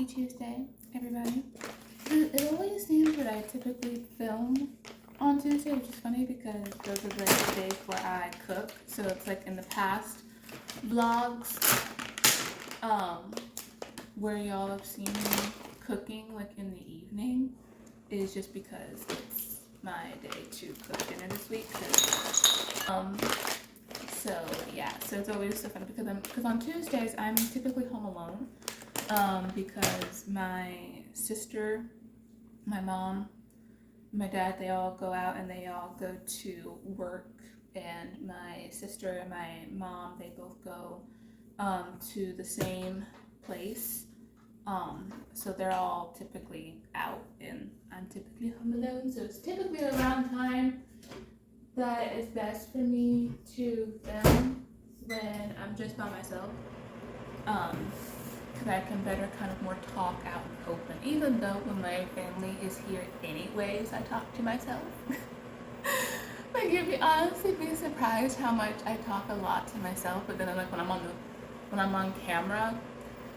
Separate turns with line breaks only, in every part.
Happy Tuesday, everybody. It always seems that I typically film on Tuesday, which is funny because those are the days where I cook. So it's like in the past vlogs, where y'all have seen me cooking like in the evening is just because it's my day to cook dinner this week. So it's always so funny because on Tuesdays I'm typically home alone. Because my sister, my mom, my dad, they all go out and they all go to work, and my sister and my mom, they both go to the same place. So they're all typically out and I'm typically home alone. So it's typically around time that is best for me to film when I'm just by myself. Because I can better kind of more talk out and open, even though when my family is here anyways, I talk to myself. Like you'd honestly be surprised how much I talk a lot to myself, but then like when I'm on camera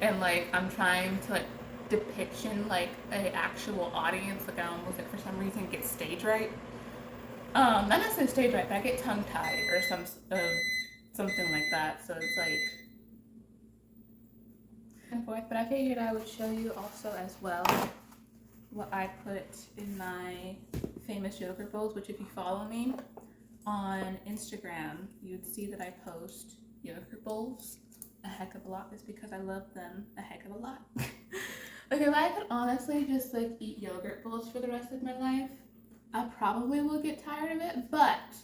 and like I'm trying to like depiction like a actual audience, like I almost like for some reason get stage right. Not necessarily stage right, but I get tongue tied or something like that. So it's like and forth, but I figured I would show you also as well what I put in my famous yogurt bowls, which if you follow me on Instagram, you'd see that I post yogurt bowls a heck of a lot. It's because I love them a heck of a lot. Like if I could honestly just like eat yogurt bowls for the rest of my life, I probably will get tired of it, but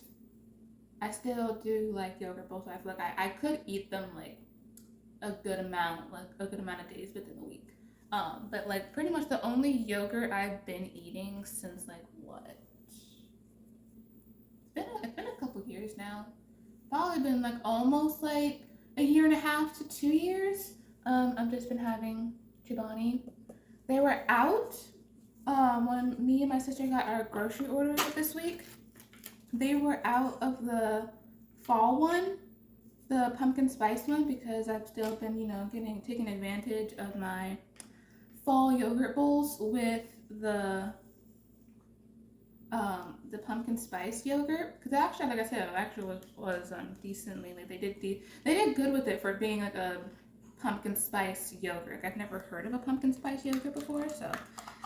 I still do like yogurt bowls. I feel like I could eat them like a good amount of days within a week. But like pretty much the only yogurt I've been eating since like what? It's been a couple years now. Probably been like almost like a year and a half to 2 years. I've just been having Chobani. They were out when me and my sister got our grocery orders this week. They were out of the fall one, the pumpkin spice one, because I've still been, taking advantage of my fall yogurt bowls with the pumpkin spice yogurt. Because actually, like I said, it actually was decently, like they did good with it for being like a pumpkin spice yogurt. I've never heard of a pumpkin spice yogurt before, so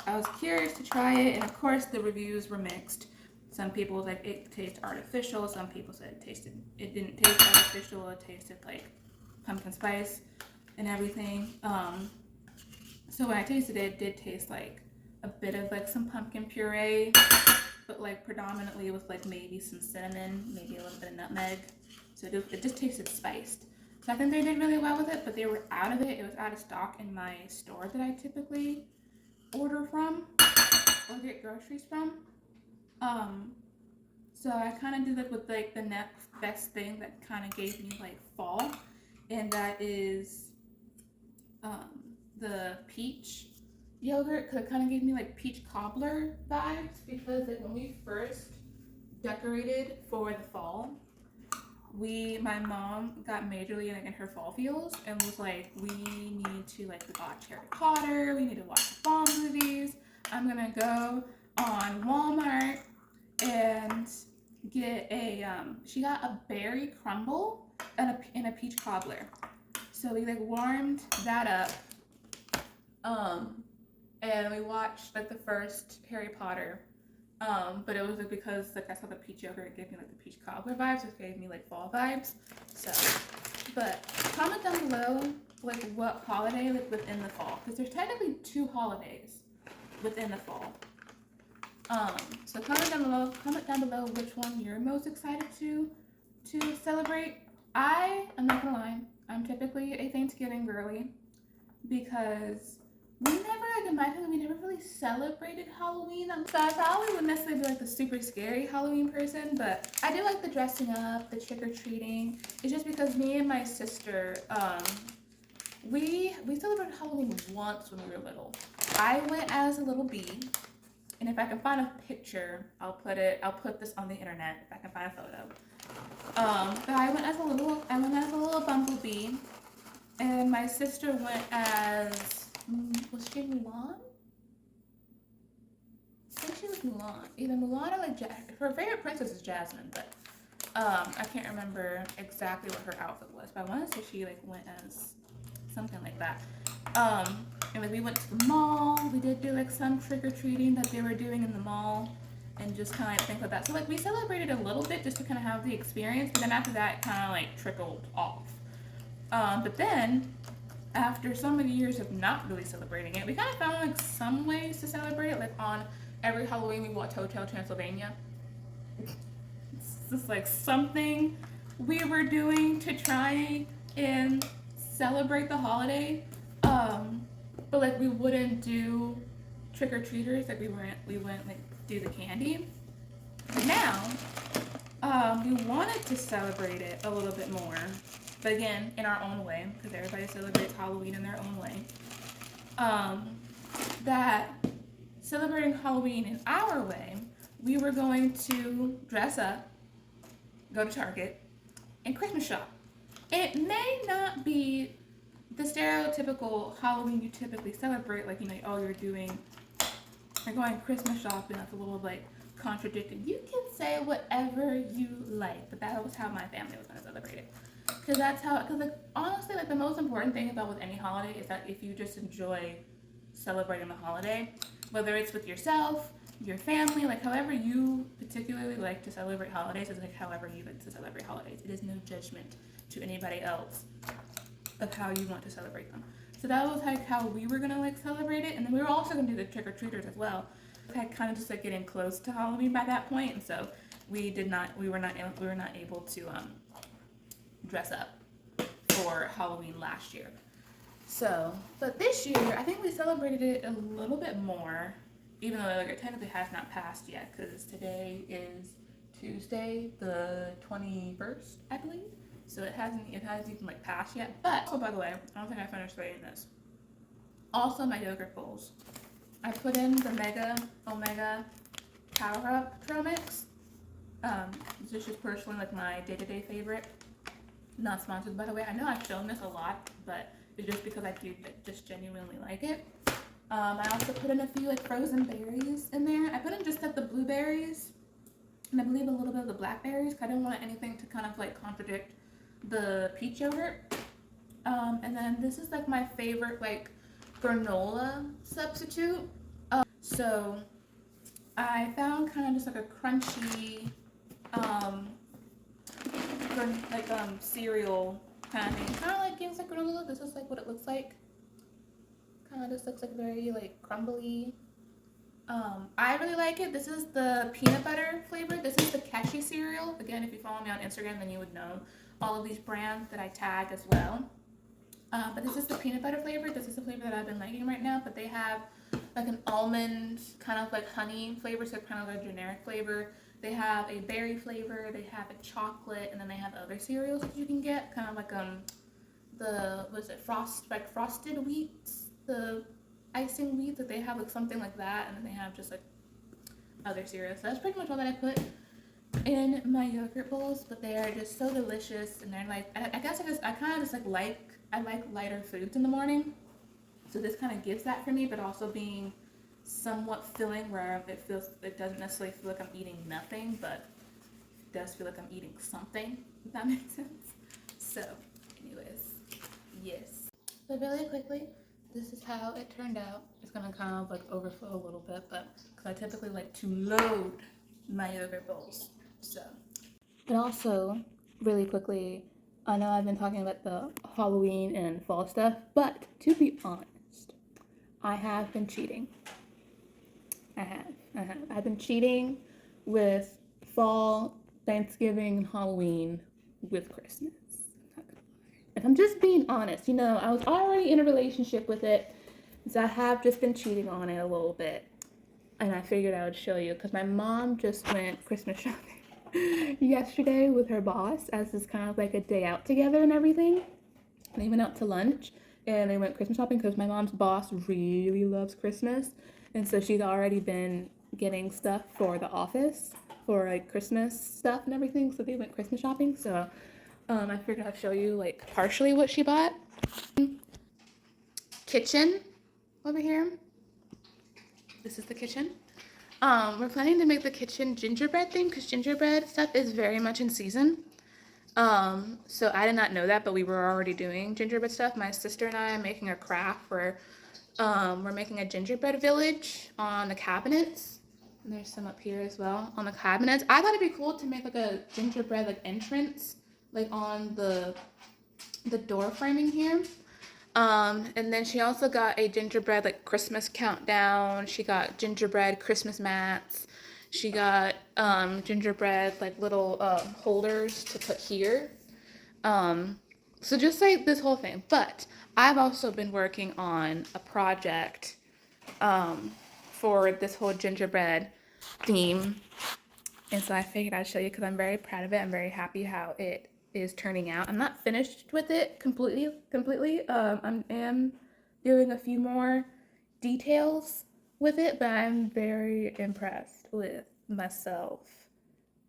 I was curious to try it, and of course the reviews were mixed. Some people like it tasted artificial. Some people said it didn't taste artificial. It tasted like pumpkin spice and everything. So when I tasted it, it did taste like a bit of like some pumpkin puree, but like predominantly with like maybe some cinnamon, maybe a little bit of nutmeg. So it just tasted spiced. So I think they did really well with it, but they were out of it. It was out of stock in my store that I typically order from or get groceries from. So I kind of did it with like the next best thing that kind of gave me like fall, and that is the peach yogurt, because it kind of gave me like peach cobbler vibes, because like when we first decorated for the fall, my mom got majorly like in her fall feels and was like, we need to like watch Harry Potter, we need to watch the fall movies. I'm gonna go on Walmart and get she got a berry crumble and a peach cobbler. So we like warmed that up, and we watched like the first Harry Potter, but it was like because like I saw the peach yogurt, it gave me like the peach cobbler vibes, it gave me like fall vibes. So, but comment down below like what holiday like within the fall, because there's technically 2 holidays within the fall. So comment down below which one you're most excited to celebrate. I am not gonna lie, I'm typically a Thanksgiving girly, because we never, like in my family, we never really celebrated Halloween. So I probably wouldn't necessarily be like the super scary Halloween person, but I do like the dressing up, the trick-or-treating. It's just because me and my sister, we celebrated Halloween once when we were little. I went as a little bee. And if I can find a picture, I'll put this on the internet if I can find a photo. But I went as a little bumblebee, and my sister went as Was she Mulan? I think she was Mulan. Either Mulan or like her favorite princess is Jasmine, but I can't remember exactly what her outfit was. But I want to say she like went as something like that. And like we went to the mall. We did do like some trick or treating that they were doing in the mall, and just kind of like think of that. So like we celebrated a little bit just to kind of have the experience. But then after that, it kind of like trickled off. But then after so many years of not really celebrating it, we kind of found like some ways to celebrate it. Like on every Halloween, we watch Hotel Transylvania. It's just like something we were doing to try and celebrate the holiday. But like we wouldn't do trick or treaters. Like we wouldn't like do the candy. But now, we wanted to celebrate it a little bit more. But again, in our own way, because everybody celebrates Halloween in their own way. That celebrating Halloween in our way, we were going to dress up, go to Target, and Christmas shop. It may not be the stereotypical Halloween you typically celebrate, like, you know, oh, you're going Christmas shopping, that's a little, like, contradicting. You can say whatever you like, but that was how my family was going to celebrate it. Because like, honestly, like, the most important thing about with any holiday is that if you just enjoy celebrating the holiday, whether it's with yourself, your family, like, however you particularly like to celebrate holidays is like however you like to celebrate holidays. It is no judgment to anybody else of how you want to celebrate them. So that was like how we were gonna like celebrate it, and then we were also gonna do the trick or treaters as well. Like kind of just like getting close to Halloween by that point, and so we were not able to dress up for Halloween last year. So, but this year I think we celebrated it a little bit more, even though like it technically has not passed yet, because today is Tuesday the 21st, I believe. So it hasn't even like passed yet. But oh, by the way, I don't think I finished writing this. Also, my yogurt bowls. I put in the Mega Omega Power Up Trail Mix. This is just personally like my day-to-day favorite. Not sponsored, by the way. I know I've shown this a lot, but it's just because I do just genuinely like it. I also put in a few like frozen berries in there. I put in just like the blueberries and I believe a little bit of the blackberries, because I didn't want anything to kind of like contradict the peach yogurt. And then this is like my favorite like granola substitute. So I found kind of just like a crunchy cereal kind of thing. Kind of like gives like granola. This is like what it looks like. Kind of just looks like very like crumbly. I really like it. This is the peanut butter flavor. This is the Keshi cereal. Again, if you follow me on Instagram, then you would know all of these brands that I tag as well. But this is the peanut butter flavor. This is the flavor that I've been liking right now. But they have like an almond kind of like honey flavor, so kind of like a generic flavor. They have a berry flavor. They have a chocolate, and then they have other cereals that you can get, kind of like frosted wheats, the icing wheat that they have, like something like that, and then they have just like other cereals. So that's pretty much all that I put in my yogurt bowls, but they are just so delicious, and they're like, I guess I like lighter foods in the morning, so this kind of gives that for me, but also being somewhat filling where it doesn't necessarily feel like I'm eating nothing, but it does feel like I'm eating something, if that makes sense. So anyways, yes. But really quickly, this is how it turned out. It's gonna kind of like overflow a little bit, but because I typically like to load my yogurt bowls. So, but also really quickly, I know I've been talking about the Halloween and fall stuff, but to be honest, I have been cheating. I've been cheating with fall, Thanksgiving, and Halloween with Christmas. If I'm just being honest, you know, I was already in a relationship with it, so I have just been cheating on it a little bit. And I figured I would show you, because my mom just went Christmas shopping yesterday with her boss, as is kind of like a day out together and everything. They went out to lunch, and they went Christmas shopping, because my mom's boss really loves Christmas. And so she's already been getting stuff for the office, for like Christmas stuff and everything, so they went Christmas shopping. So I figured I'd show you like partially what she bought. Kitchen over here. This is the kitchen. We're planning to make the kitchen gingerbread theme because gingerbread stuff is very much in season. So I did not know that, but we were already doing gingerbread stuff. My sister and I are making a craft where we're making a gingerbread village on the cabinets. And there's some up here as well on the cabinets. I thought it'd be cool to make like a gingerbread like entrance, like on the door framing here. And then she also got a gingerbread like Christmas countdown. She got gingerbread Christmas mats. She got gingerbread like little holders to put here. So just like this whole thing. But I've also been working on a project for this whole gingerbread theme. And so I figured I'd show you because I'm very proud of it. I'm very happy how it is turning out. I'm not finished with it completely. I am doing a few more details with it, but I'm very impressed with myself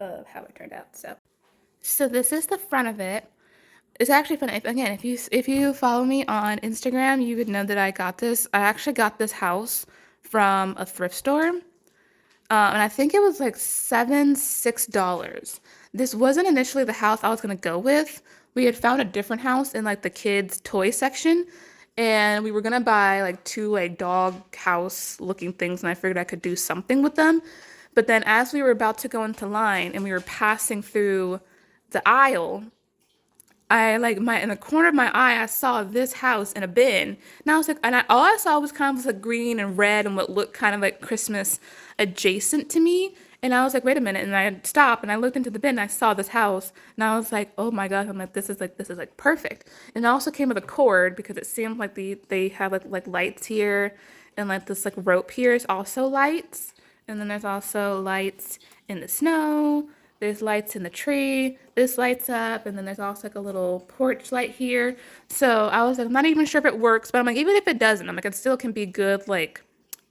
of how it turned out. So this is the front of it. It's actually fun. Again, if you follow me on Instagram, you would know that I got this. I actually got this house from a thrift store. And I think it was like $6. This wasn't initially the house I was gonna go with. We had found a different house in like the kids' toy section, and we were gonna buy like two like dog house looking things, and I figured I could do something with them. But then as we were about to go into line and we were passing through the aisle, I like in the corner of my eye, I saw this house in a bin, and I was like, all I saw was kind of like green and red and what looked kind of like Christmas adjacent to me, and I was like, wait a minute, and I stopped and I looked into the bin, and I saw this house, and I was like, oh my gosh, I'm like, this is like perfect, and it also came with a cord because it seemed like they have like lights here, and like this like rope here is also lights, and then there's also lights in the snow. There's lights in the tree. This lights up, and then there's also like a little porch light here. So I was like, I'm not even sure if it works, but I'm like, even if it doesn't, I'm like, it still can be good like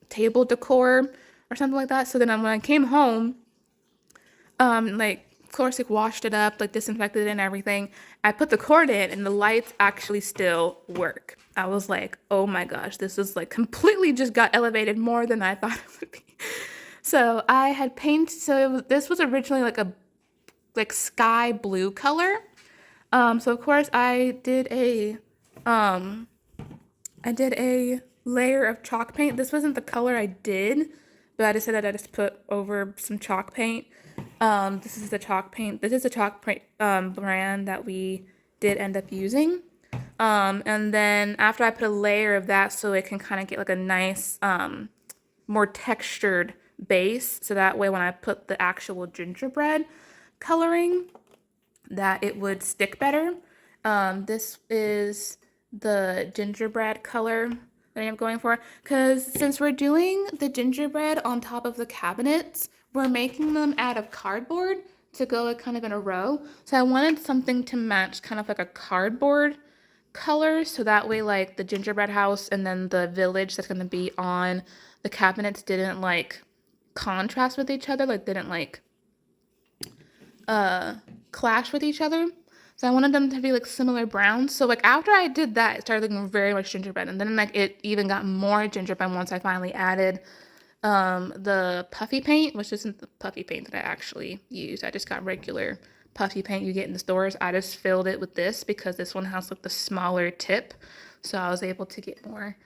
table decor or something like that. So then when I came home, like of course like washed it up, like disinfected it and everything. I put the cord in, and the lights actually still work. I was like, oh my gosh, this is like completely just got elevated more than I thought it would be. So I had paint. So this was originally like a sky blue color. So of course I did a layer of chalk paint. This wasn't the color I did, but I decided I just put over some chalk paint. This is the chalk paint. This is the chalk paint brand that we did end up using. And then after I put a layer of that, so it can kind of get like a nice more textured base, so that way when I put the actual gingerbread coloring, that it would stick better. This is the gingerbread color that I am going for, because since we're doing the gingerbread on top of the cabinets, we're making them out of cardboard to go like kind of in a row. So I wanted something to match kind of like a cardboard color, so that way like the gingerbread house and then the village that's going to be on the cabinets didn't like contrast with each other, like didn't like clash with each other. So I wanted them to be like similar browns. So like after I did that, it started looking very much gingerbread, and then like it even got more gingerbread once I finally added the puffy paint, which isn't the puffy paint that I actually use. I just got regular puffy paint you get in the stores. I just filled it with this because this one has like the smaller tip, so I was able to get more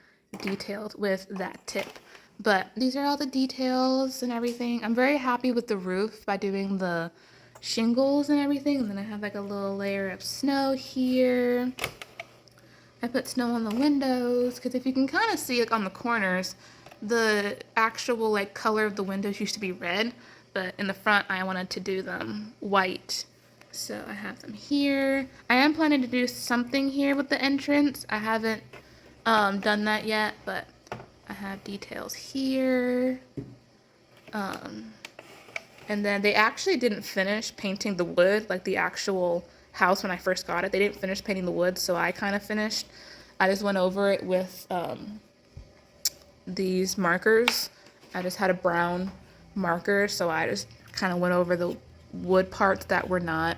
detailed with that tip. But these are all the details and everything. I'm very happy with the roof by doing the shingles and everything. And then I have like a little layer of snow here. I put snow on the windows because if you can kind of see like on the corners, the actual like color of the windows used to be red, but in the front I wanted to do them white. So I have them here. I am planning to do something here with the entrance. I haven't done that yet, but I have details here. And then they actually didn't finish painting the wood, like the actual house when I first got it. They didn't finish painting the wood, so I kind of finished. I just went over it with these markers. I just had a brown marker, so I just kind of went over the wood parts that were not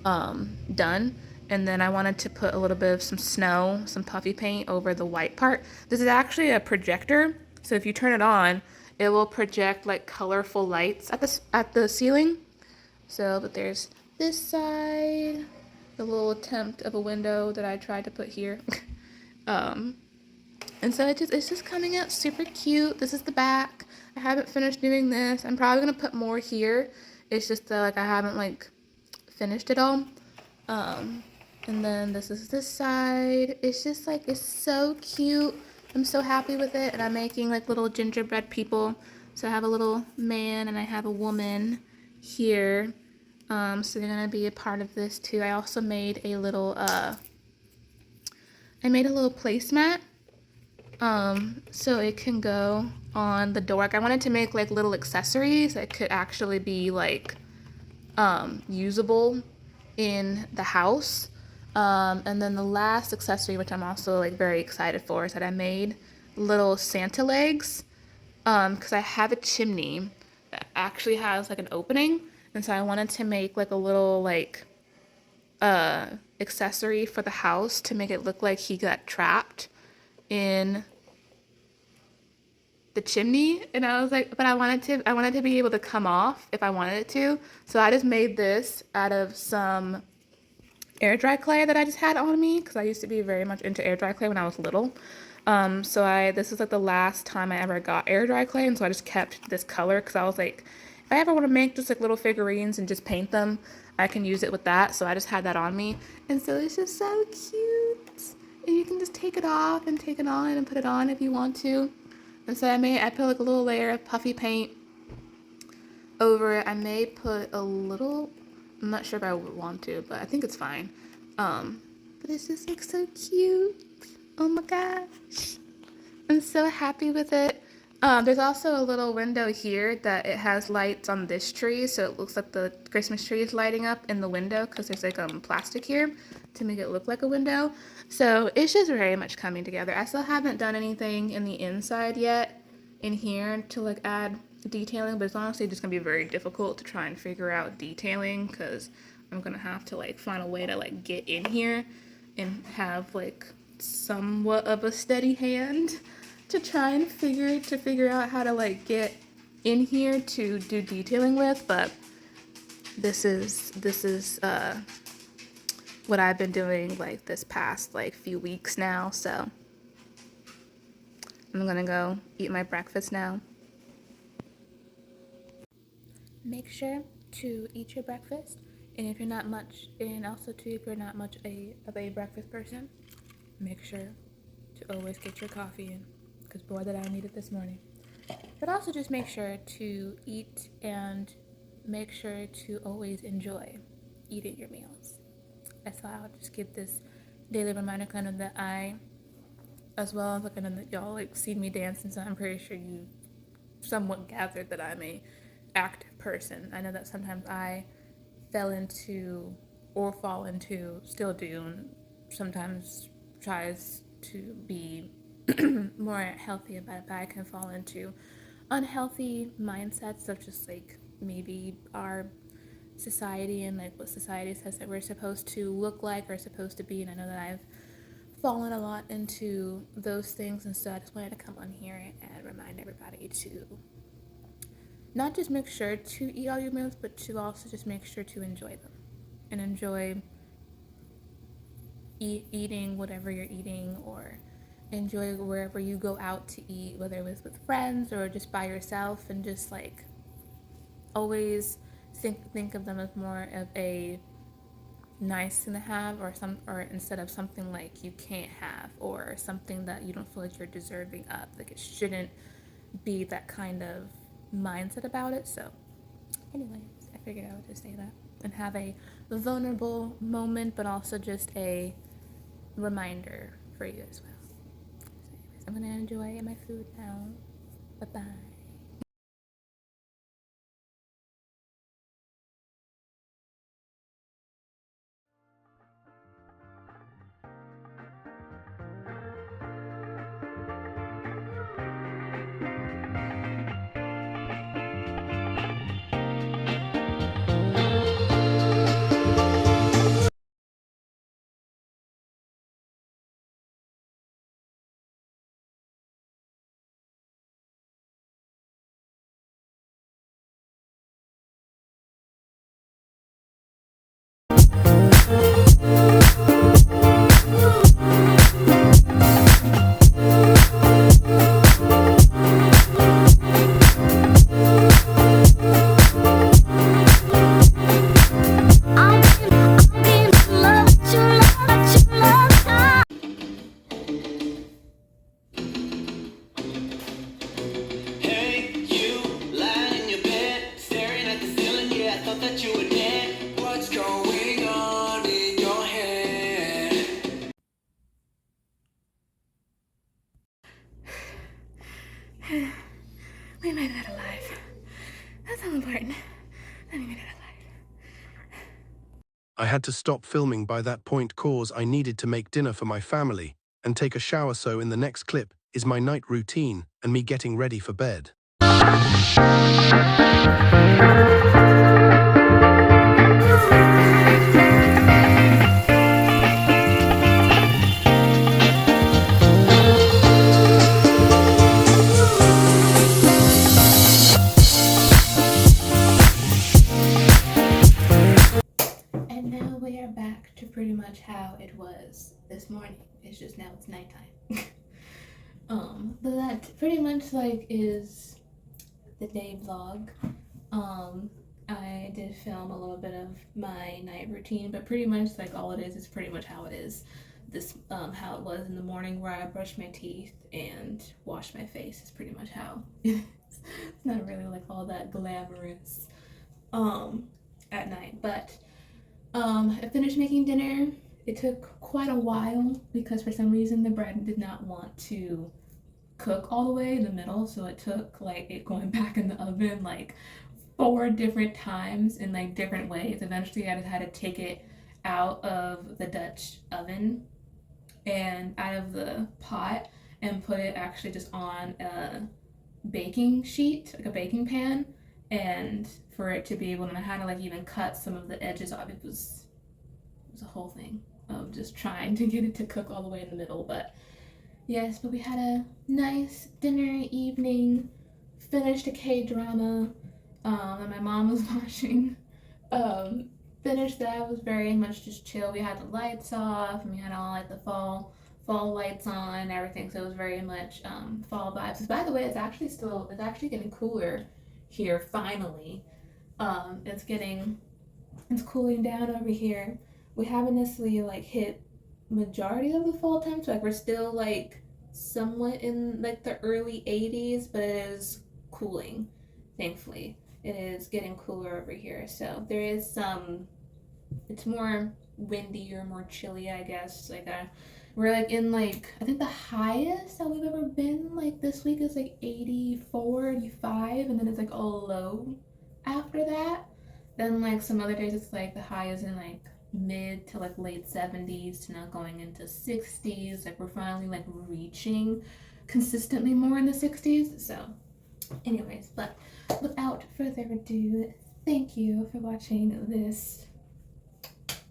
done. And then I wanted to put a little bit of some snow, some puffy paint over the white part. This is actually a projector, so if you turn it on, it will project like colorful lights at the ceiling. So, but there's this side, the little attempt of a window that I tried to put here. um, and so it's just coming out super cute. This is the back. I haven't finished doing this. I'm probably gonna put more here. It's just that like I haven't like finished it all. Um, and then this is this side. It's just like, it's so cute. I'm so happy with it. And I'm making like little gingerbread people. So I have a little man and I have a woman here. So they're gonna be a part of this too. I also made a little placemat. So it can go on the door. Like I wanted to make like little accessories that could actually be like usable in the house. And then the last accessory, which I'm also like very excited for, is that I made little Santa legs. Because I have a chimney that actually has like an opening, and so I wanted to make like a little like accessory for the house to make it look like he got trapped in the chimney. And I was like, but I wanted to be able to come off if I wanted it to. So I just made this out of some air dry clay that I just had on me, because I used to be very much into air dry clay when I was little. This is like the last time I ever got air dry clay, and so I just kept this color because I was like, if I ever want to make just like little figurines and just paint them, I can use it with that. So I just had that on me, and so it's just so cute. And you can just take it off and take it on and put it on if you want to. And so I put like a little layer of puffy paint over it. I may put a little, I'm not sure if I would want to, but I think it's fine. But it's just like so cute. Oh my gosh. I'm so happy with it. There's also a little window here that it has lights on this tree, so it looks like the Christmas tree is lighting up in the window because there's like plastic here to make it look like a window. So it's just very much coming together. I still haven't done anything in the inside yet in here to like add detailing, but it's honestly just gonna be very difficult to try and figure out detailing because I'm gonna have to like find a way to like get in here and have like somewhat of a steady hand to try and figure out how to like get in here to do detailing with. But this is what I've been doing like this past like few weeks now. So I'm gonna go eat my breakfast now. Make sure to eat your breakfast, and if you're not much, and also too if you're not much of a breakfast person, make sure to always get your coffee in, because boy did I need it this morning. But also just make sure to eat and make sure to always enjoy eating your meals. That's why I'll just give this daily reminder, kind of that I, as well as like I know that y'all like seen me dance, and so I'm pretty sure you somewhat gathered that I'm a active person. I know that sometimes I fell into or fall into, still do, and sometimes tries to be more healthy about it, but I can fall into unhealthy mindsets of just like maybe our society and like what society says that we're supposed to look like or supposed to be. And I know that I've fallen a lot into those things, and so I just wanted to come on here and remind everybody to not just make sure to eat all your meals, but to also just make sure to enjoy them and enjoy eating whatever you're eating, or enjoy wherever you go out to eat, whether it was with friends or just by yourself, and just like always think of them as more of a nice thing to have, or instead of something like you can't have, or something that you don't feel like you're deserving of. Like it shouldn't be that kind of mindset about it. So anyways, I figured I would just say that and have a vulnerable moment, but also just a reminder for you as well. So anyways, I'm gonna enjoy my food now. Bye bye.
I had to stop filming by that point cause I needed to make dinner for my family and take a shower, so in the next clip is my night routine and me getting ready for bed.
And now we are back to pretty much how it was this morning. It's just now it's nighttime. But that pretty much like is the day vlog. I did film a little bit of my night routine, but pretty much like all it is pretty much how it is. This how it was in the morning, where I brushed my teeth and washed my face is pretty much how it is. It's not really like all that glamorous at night, but I finished making dinner. It took quite a while because for some reason the bread did not want to cook all the way in the middle, so it took like it going back in the oven like 4 different times in like different ways. Eventually I just had to take it out of the Dutch oven and out of the pot and put it actually just on a baking sheet, like a baking pan, and for it to be able, and I had to like even cut some of the edges off. It was a whole thing of just trying to get it to cook all the way in the middle. But yes, but we had a nice dinner evening, finished a K-drama that my mom was watching. Finished that, was very much just chill. We had the lights off and we had all like the fall lights on and everything, so it was very much fall vibes. By the way, it's actually getting cooler here finally. It's cooling down over here. We haven't necessarily like hit majority of the fall time, so like we're still like somewhat in like the early 80s, but it is cooling, thankfully. It is getting cooler over here, so there is it's more windy or more chilly, I guess. Like we're like in like, I think the highest that we've ever been like this week is like 84, 85, and then it's like all low after that. Then like some other days it's like the high is in like mid to like late 70s to now going into 60s. Like we're finally like reaching consistently more in the 60s. So anyways, but without further ado, thank you for watching this,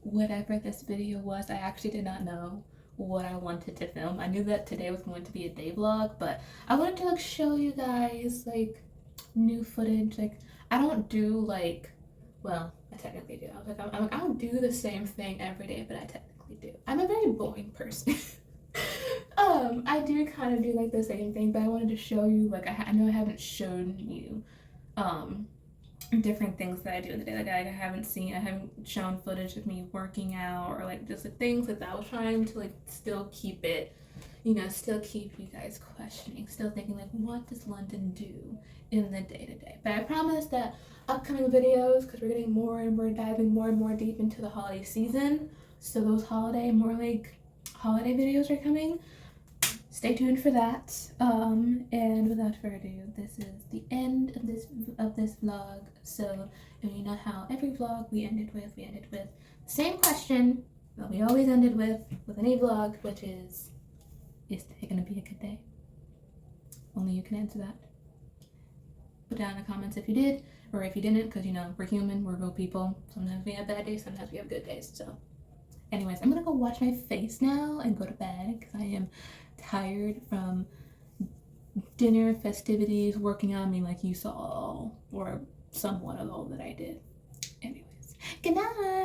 whatever this video was. I actually did not know what I wanted to film. I knew that today was going to be a day vlog, but I wanted to like show you guys like new footage. Like I don't do like, well, I technically do. I was like, I don't do the same thing every day, but I technically do. I'm a very boring person. I do kind of do like the same thing, but I wanted to show you, like, I know I haven't shown you different things that I do in the day. Like I haven't shown footage of me working out or like just the things like that. I was trying to like still keep it, still keep you guys questioning, still thinking like, what does London do in the day-to-day? But I promise that upcoming videos, because we're getting more and more diving more and more deep into the holiday season, so those holiday videos are coming. Stay tuned for that. And without further ado, this is the end of this vlog. So, and you know how every vlog we ended with the same question that we always ended with any vlog, which is today gonna be a good day? Only you can answer that. Put down in the comments if you did or if you didn't, because we're human, we're real people. Sometimes we have bad days, sometimes we have good days. So anyways, I'm gonna go wash my face now and go to bed because I am tired from dinner, festivities, working on me like you saw, or somewhat of all that I did. Anyways, good night.